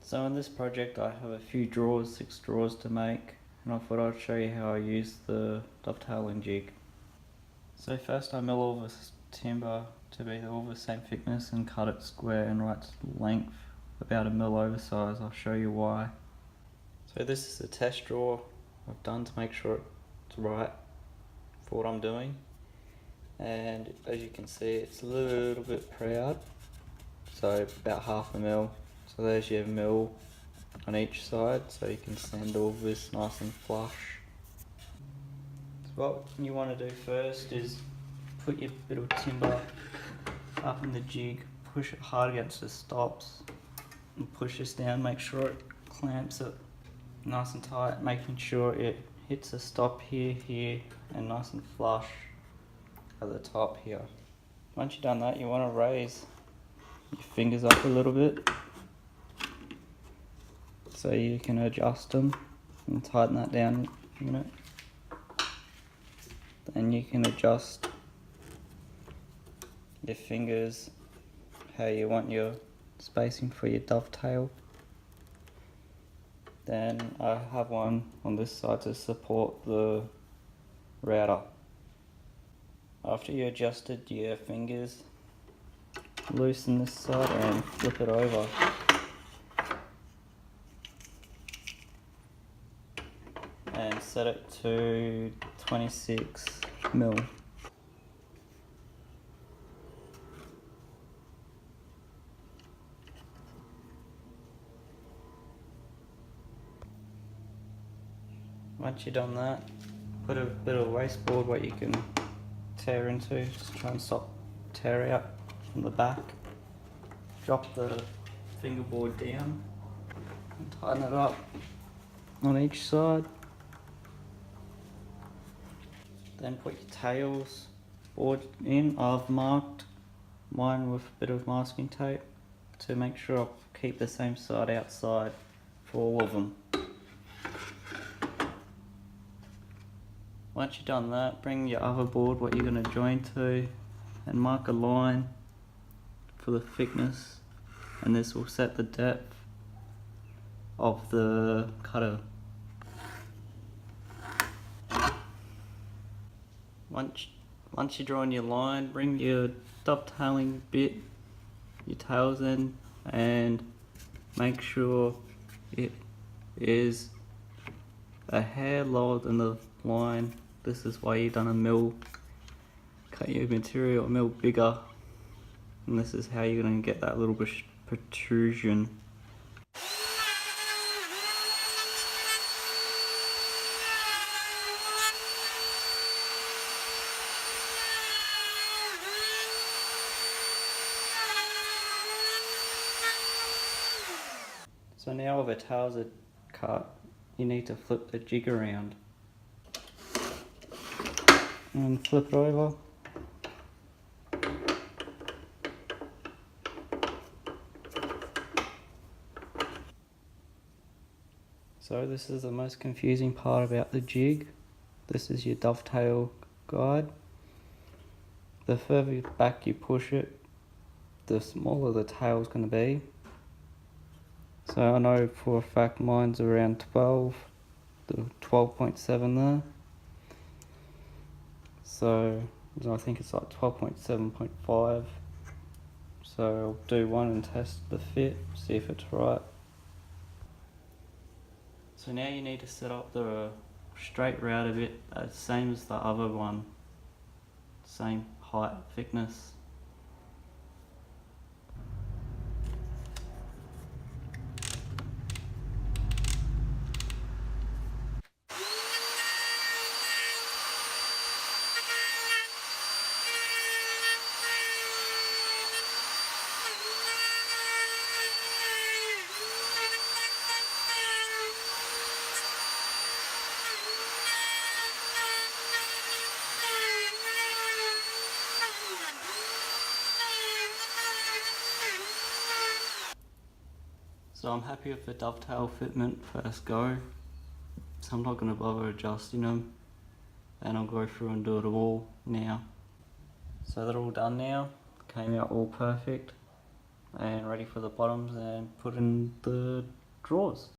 So in this project I have a few drawers, 6 drawers to make, and I thought I'd show you how I use the dovetailing jig. So first I mill all this timber to be all the same thickness and cut it square and right length, about a mil oversize. I'll show you why. So this is a test drawer I've done to make sure it's right for what I'm doing, and as you can see it's a little bit proud, so about half a mil. So there's your mill on each side, so you can sand all this nice and flush. So what you want to do first is put your bit of timber up in the jig, push it hard against the stops and push this down, make sure it clamps it nice and tight, making sure it hits a stop here and nice and flush at the top here. Once you've done that, you want to raise your fingers up a little bit so you can adjust them and tighten that down a minute. Then you can adjust your fingers how you want your spacing for your dovetail. Then I have one on this side to support the router. After you adjusted your fingers, loosen this side and flip it over. And set it to 26 mil. Once you've done that, put a bit of wasteboard what you can tear into, just try and stop tear out from the back. Drop the fingerboard down and tighten it up on each side. Then put your tails board in. I've marked mine with a bit of masking tape to make sure I keep the same side outside for all of them. Once you've done that, bring your other board, what you're going to join to, and mark a line for the thickness, and this will set the depth of the cutter. Once you're drawing your line, bring your dovetailing bit, your tails in, and make sure it is a hair lower than the line. This is why you've done a mil. Cut your material a mil bigger, and this is how you're going to get that little bit protrusion. So now all the tails are cut, you need to flip the jig around and flip it over. So this is the most confusing part about the jig. This is your dovetail guide. The further back you push it, the smaller the tail is going to be. So I know for a fact mine's around 12, the 12.7 there. So I think it's like 12.7.5. So I'll do one and test the fit, see if it's right. So now you need to set up the straight router bit, same as the other one, same height, thickness. So I'm happy with the dovetail fitment first go, so I'm not going to bother adjusting them, and I'll go through and do it all now. So they're all done now, came out all perfect. and ready for the bottoms and put in the drawers.